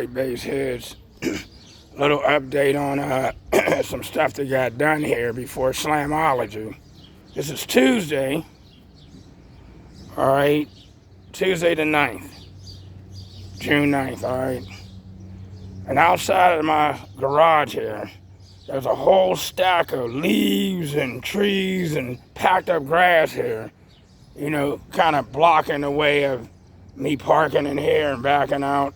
Alright, base heads. Little update on some stuff that got done here before Slamology. This is Tuesday. Alright. Tuesday the 9th. June 9th, alright. And outside of my garage here, there's a whole stack of leaves and trees and packed up grass here. You know, kind of blocking the way of me parking in here and backing out.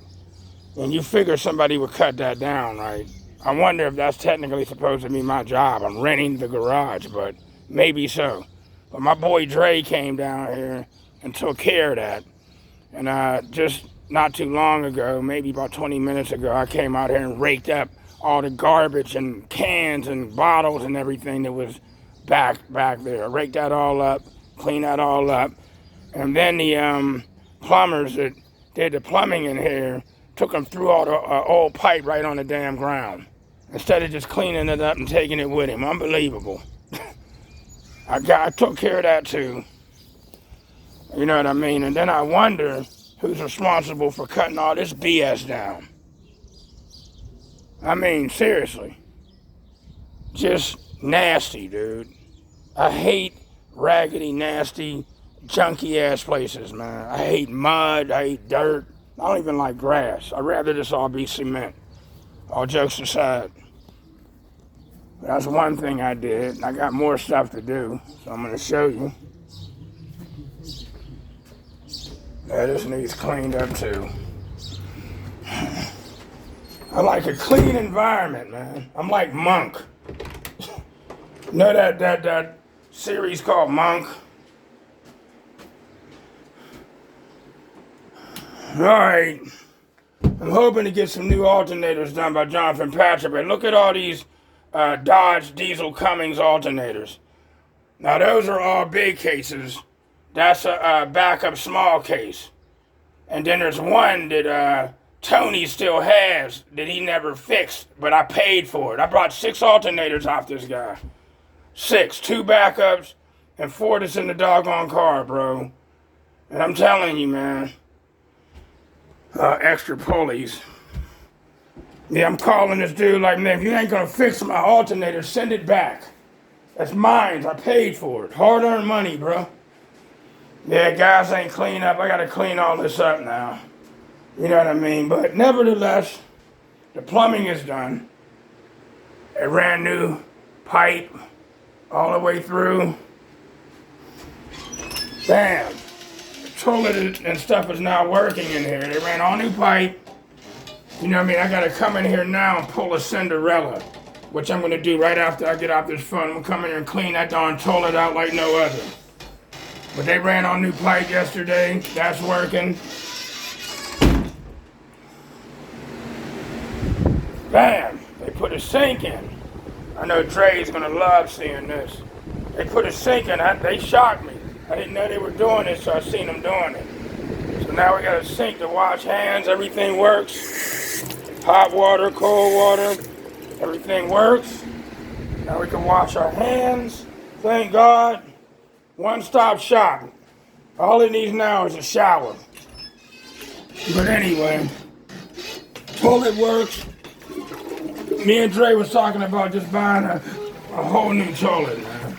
And you figure somebody would cut that down, right? I wonder if that's technically supposed to be my job. I'm renting the garage, but maybe so. But my boy Dre came down here and took care of that. And just not too long ago, maybe about 20 minutes ago, I came out here and raked up all the garbage and cans and bottles and everything that was back there. I raked that all up, cleaned that all up. And then the plumbers that did the plumbing in here took them through all the old pipe right on the damn ground instead of just cleaning it up and taking it with him. Unbelievable. I took care of that too. You know what I mean? And then I wonder who's responsible for cutting all this BS down. I mean, seriously. Just nasty, dude. I hate raggedy, nasty, junky ass places, man. I hate mud, I hate dirt. I don't even like grass. I'd rather this all be cement. All jokes aside. That's one thing I did. I got more stuff to do, so I'm going to show you. Yeah, this needs cleaned up too. I like a clean environment, man. I'm like Monk. You know that series called Monk? Alright, I'm hoping to get some new alternators done by Jonathan Patrick, but look at all these Dodge Diesel Cummins alternators. Now those are all big cases. That's a backup small case. And then there's one that Tony still has that he never fixed, but I paid for it. I brought 6 alternators off this guy. 6, 2 backups, and 4 that's in the doggone car, bro. And I'm telling you, man. Extra pulleys. Yeah, I'm calling this dude like, man, if you ain't gonna fix my alternator, send it back. That's mine. I paid for it. Hard-earned money, bro. Yeah, guys ain't clean up. I gotta clean all this up now. You know what I mean? But nevertheless, the plumbing is done. It ran new pipe all the way through. Bam. Toilet and stuff is now working in here. They ran all new pipe. You know what I mean? I gotta come in here now and pull a Cinderella, which I'm gonna do right after I get off this phone. I'm gonna come in here and clean that darn toilet out like no other. But they ran all new pipe yesterday. That's working. Bam! They put a sink in. I know Dre's gonna love seeing this. They put a sink in. They shocked me. I didn't know they were doing it, so I seen them doing it. So now we got a sink to wash hands. Everything works. Hot water, cold water, everything works. Now we can wash our hands. Thank God. One-stop shop. All it needs now is a shower. But anyway, toilet works. Me and Dre was talking about just buying a whole new toilet, man.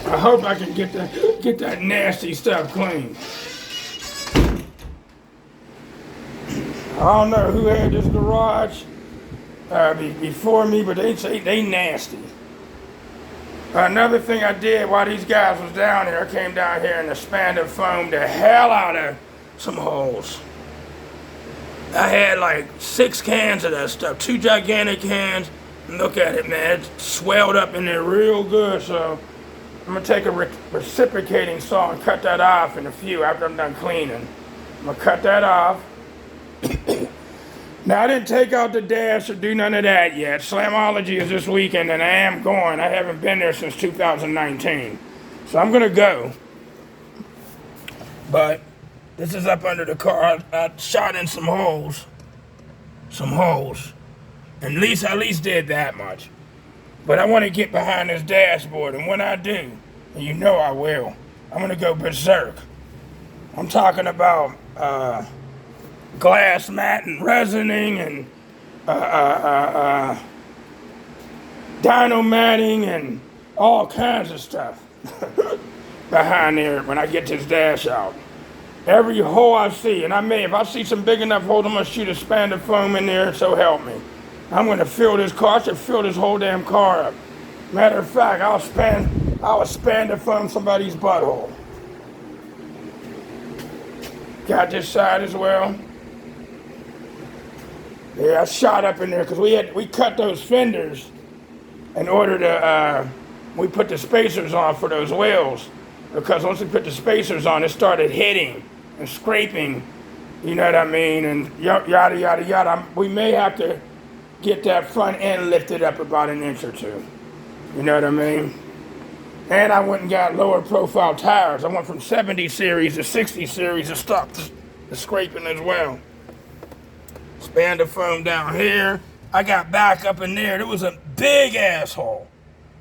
I hope I can get that nasty stuff clean. I don't know who had this garage before me, but they say they nasty. Another thing I did while these guys was down here, I came down here and expanded foam the hell out of some holes. I had like 6 cans of that stuff, 2 gigantic cans. And look at it, man, it swelled up in there real good, so I'm gonna take a reciprocating saw and cut that off in a few after I'm done cleaning. I'm gonna cut that off. Now I didn't take out the dash or do none of that yet. Slamology is this weekend and I am going. I haven't been there since 2019. So I'm gonna go. But this is up under the car. I shot in some holes. At least did that much. But I want to get behind this dashboard, and when I do, and you know I will, I'm going to go berserk. I'm talking about glass mat and resining and dyno matting and all kinds of stuff behind there when I get this dash out. Every hole I see, and if I see some big enough holes, I'm gonna shoot a span of foam in there, so help me. I'm gonna fill this car, I should fill this whole damn car up. Matter of fact, I'll span the foam somebody's butthole. Got this side as well. Yeah, I shot up in there because we cut those fenders in order to, we put the spacers on for those wheels. Because once we put the spacers on, it started hitting and scraping, you know what I mean? And yada, yada, yada. We may have to get that front end lifted up about an inch or two. You know what I mean? And I went and got lower profile tires. I went from 70 series to 60 series to stop the scraping as well. Span the foam down here. I got back up in there. There was a big asshole.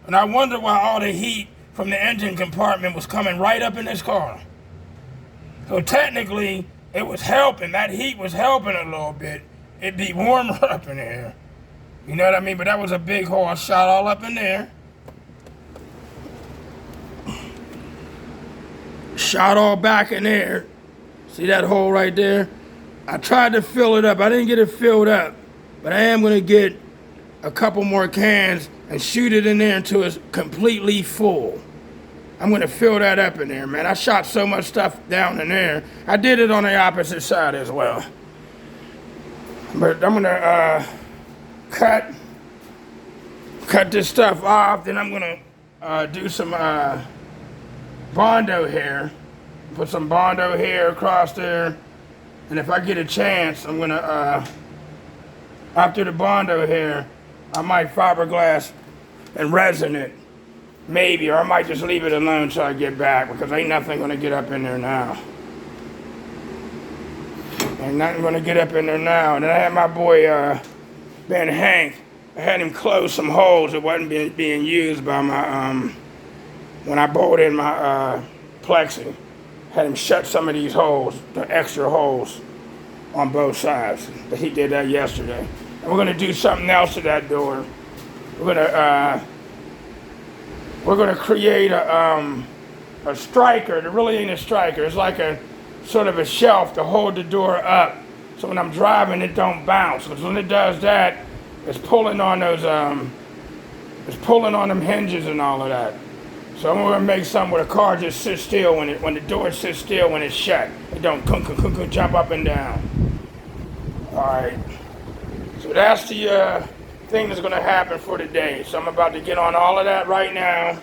And I wonder why all the heat from the engine compartment was coming right up in this car. So technically, it was helping. That heat was helping a little bit. It'd be warmer up in there. You know what I mean? But that was a big hole. I shot all up in there. Shot all back in there. See that hole right there? I tried to fill it up. I didn't get it filled up. But I am going to get a couple more cans and shoot it in there until it's completely full. I'm going to fill that up in there, man. I shot so much stuff down in there. I did it on the opposite side as well. But I'm going to cut this stuff off. Then I'm going to do some Bondo hair. Put some Bondo hair across there. And if I get a chance, I'm going to, after the Bondo hair, I might fiberglass and resin it. Maybe, or I might just leave it alone until I get back, because ain't nothing going to get up in there now. Ain't nothing going to get up in there now. And then I had my boy, Ben Hank, I had him close some holes that wasn't being used by my, when I bolted in my plexi. Had him shut some of these holes, the extra holes on both sides. But he did that yesterday. And we're going to do something else to that door. We're going to create a striker. It really ain't a striker. It's like a sort of a shelf to hold the door up, so when I'm driving, it don't bounce. Because when it does that, it's pulling on those, it's pulling on them hinges and all of that. So I'm going to make something where the car just sits still when the door sits still when it's shut. It don't jump up and down. All right. So that's the thing that's going to happen for today. So I'm about to get on all of that right now.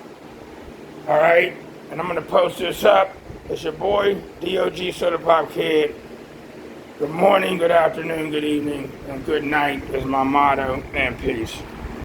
All right. And I'm going to post this up. It's your boy, DOG Soda Pop Kid. Good morning, good afternoon, good evening, and good night is my motto, and peace.